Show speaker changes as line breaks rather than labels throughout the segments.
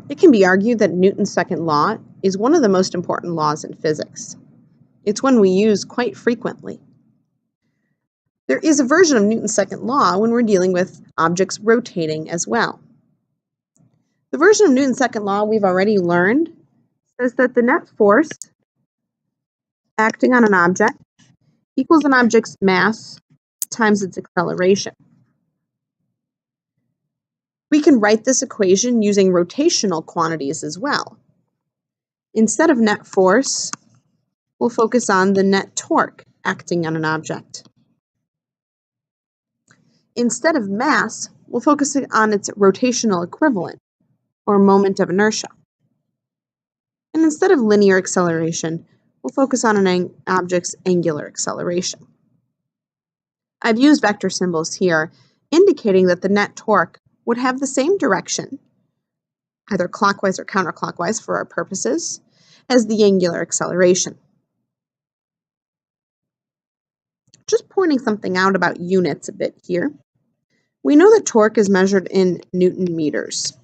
It can be argued that Newton's second law is one of the most important laws in physics. It's one we use quite frequently. There is a version of Newton's second law when we're dealing with objects rotating as well. The version of Newton's second law we've already learned says that the net force acting on an object equals an object's mass times its acceleration. We can write this equation using rotational quantities as well. Instead of net force, we'll focus on the net torque acting on an object. Instead of mass, we'll focus on its rotational equivalent, or moment of inertia. And instead of linear acceleration, we'll focus on an object's angular acceleration. I've used vector symbols here, indicating that the net torque would have the same direction, either clockwise or counterclockwise for our purposes, as the angular acceleration. Just pointing something out about units a bit here. We know that torque is measured in Newton meters.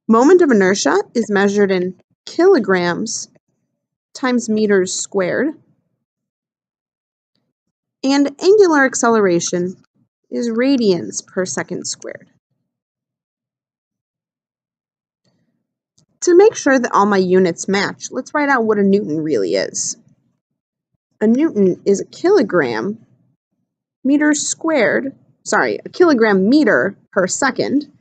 Moment of inertia is measured in kilograms times meters squared. And angular acceleration is radians per second squared. To make sure that all my units match, let's write out what a newton really is. A newton is a kilogram meter per second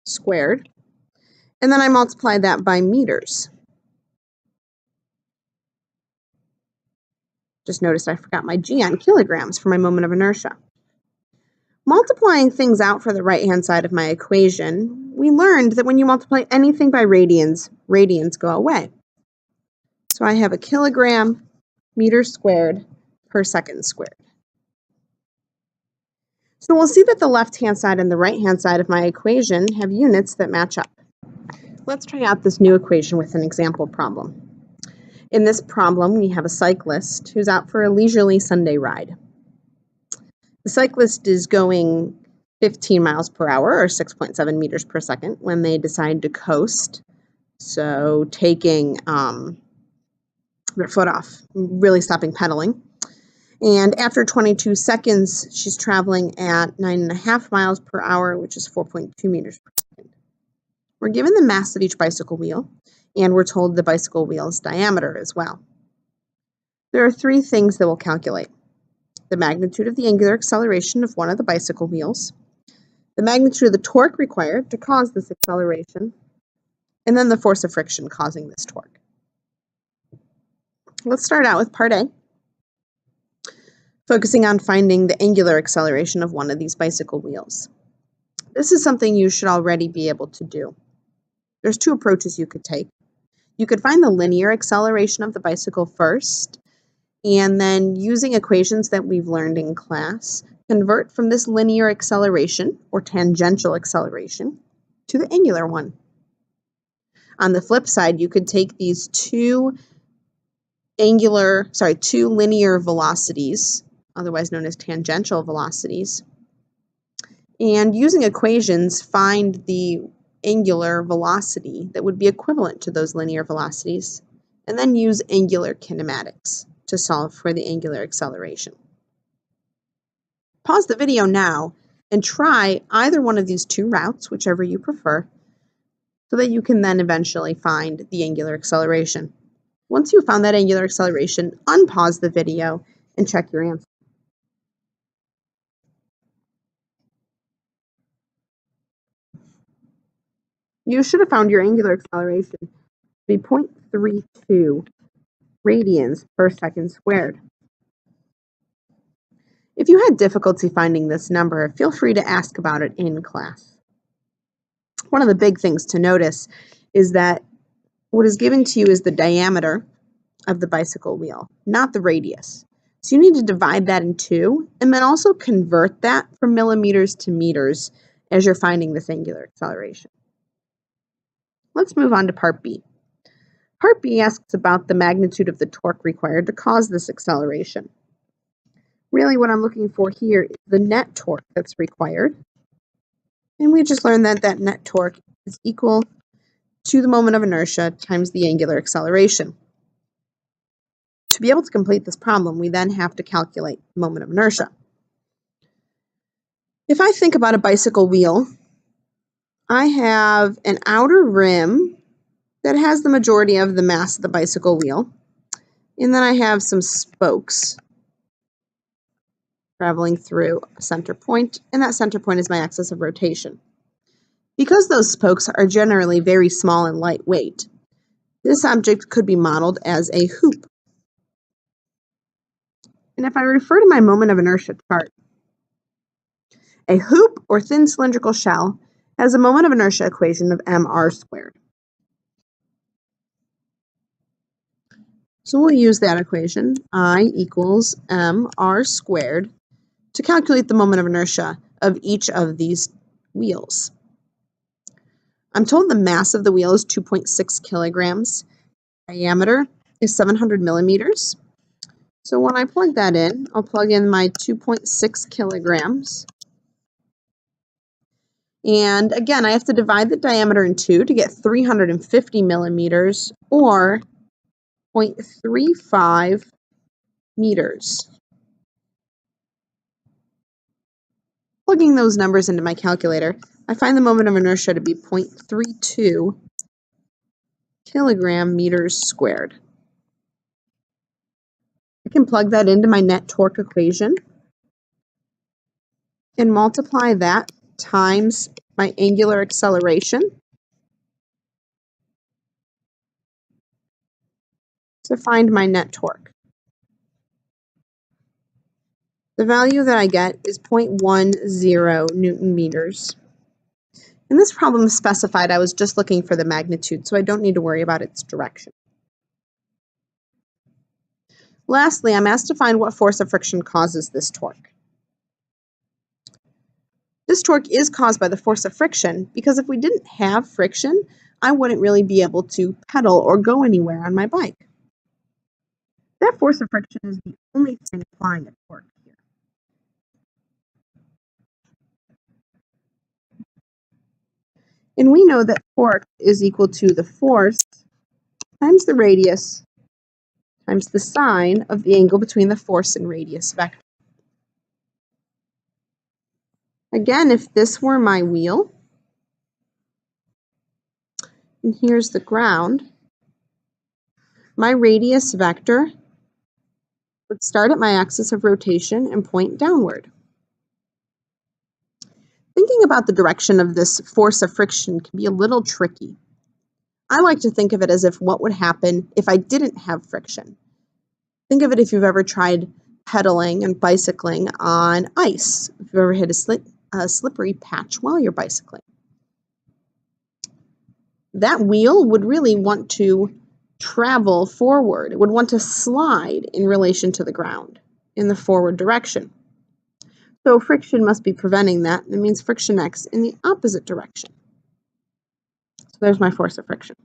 squared, and then I multiply that by meters. Just notice I forgot my g on kilograms for my moment of inertia. Multiplying things out for the right-hand side of my equation, we learned that when you multiply anything by radians, radians go away. So I have a kilogram meter squared per second squared. So we'll see that the left-hand side and the right-hand side of my equation have units that match up. Let's try out this new equation with an example problem. In this problem, we have a cyclist who's out for a leisurely Sunday ride. The cyclist is going 15 miles per hour, or 6.7 meters per second, when they decide to coast. So taking their foot off, really stopping pedaling. And after 22 seconds, she's traveling at 9.5 miles per hour, which is 4.2 meters per second. We're given the mass of each bicycle wheel, and we're told the bicycle wheel's diameter as well. There are three things that we'll calculate: the magnitude of the angular acceleration of one of the bicycle wheels, the magnitude of the torque required to cause this acceleration, and then the force of friction causing this torque. Let's start out with part A, focusing on finding the angular acceleration of one of these bicycle wheels. This is something you should already be able to do. There's two approaches you could take. You could find the linear acceleration of the bicycle first, and then using equations that we've learned in class, convert from this linear acceleration, or tangential acceleration, to the angular one. On the flip side, you could take these two linear velocities, otherwise known as tangential velocities, and using equations, find the angular velocity that would be equivalent to those linear velocities, and then use angular kinematics to solve for the angular acceleration. Pause the video now and try either one of these two routes, whichever you prefer, so that you can then eventually find the angular acceleration. Once you've found that angular acceleration, unpause the video and check your answer. You should have found your angular acceleration to be 0.32 radians per second squared. If you had difficulty finding this number, feel free to ask about it in class. One of the big things to notice is that what is given to you is the diameter of the bicycle wheel, not the radius. So you need to divide that in two, and then also convert that from millimeters to meters as you're finding this angular acceleration. Let's move on to part B. Part B asks about the magnitude of the torque required to cause this acceleration. Really what I'm looking for here is the net torque that's required. And we just learned that that net torque is equal to the moment of inertia times the angular acceleration. To be able to complete this problem, we then have to calculate the moment of inertia. If I think about a bicycle wheel, I have an outer rim that has the majority of the mass of the bicycle wheel, and then I have some spokes traveling through a center point, and that center point is my axis of rotation. Because those spokes are generally very small and lightweight, this object could be modeled as a hoop. And if I refer to my moment of inertia chart, a hoop or thin cylindrical shell has a moment of inertia equation of mr squared. So we'll use that equation, I equals mr squared, to calculate the moment of inertia of each of these wheels. I'm told the mass of the wheel is 2.6 kilograms. Diameter is 700 millimeters. So when I plug that in, I'll plug in my 2.6 kilograms. And again, I have to divide the diameter in 2 to get 350 millimeters, or 0.35 meters. Plugging those numbers into my calculator, I find the moment of inertia to be 0.32 kilogram meters squared. I can plug that into my net torque equation and multiply that times my angular acceleration to find my net torque. The value that I get is 0.10 Newton meters. In this problem specified, I was just looking for the magnitude, so I don't need to worry about its direction. Lastly, I'm asked to find what force of friction causes this torque. This torque is caused by the force of friction because if we didn't have friction, I wouldn't really be able to pedal or go anywhere on my bike. That force of friction is the only thing applying a torque here. And we know that torque is equal to the force times the radius times the sine of the angle between the force and radius vector. Again, if this were my wheel, and here's the ground, my radius vector would start at my axis of rotation and point downward. Thinking about the direction of this force of friction can be a little tricky. I like to think of it as if what would happen if I didn't have friction. Think of it if you've ever tried pedaling and bicycling on ice, if you've ever hit a slippery patch while you're bicycling. That wheel would really want to travel forward. It would want to slide in relation to the ground in the forward direction. So friction must be preventing that. That means friction acts in the opposite direction. So there's my force of friction.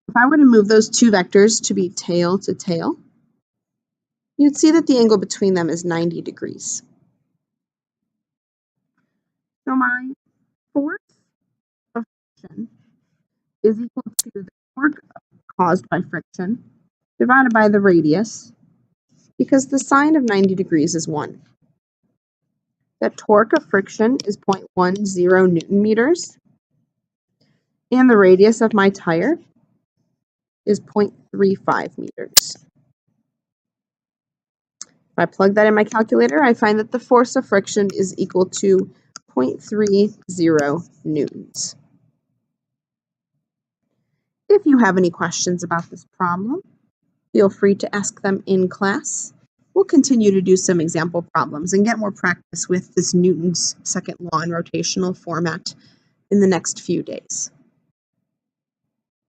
If I were to move those two vectors to be tail to tail, you'd see that the angle between them is 90 degrees. So my force of friction is equal to the torque caused by friction divided by the radius, because the sine of 90 degrees is 1. That torque of friction is 0.10 Newton meters, and the radius of my tire is 0.35 meters. If I plug that in my calculator, I find that the force of friction is equal to 0.30 newtons. If you have any questions about this problem, feel free to ask them in class. We'll continue to do some example problems and get more practice with this Newton's second law in rotational format in the next few days.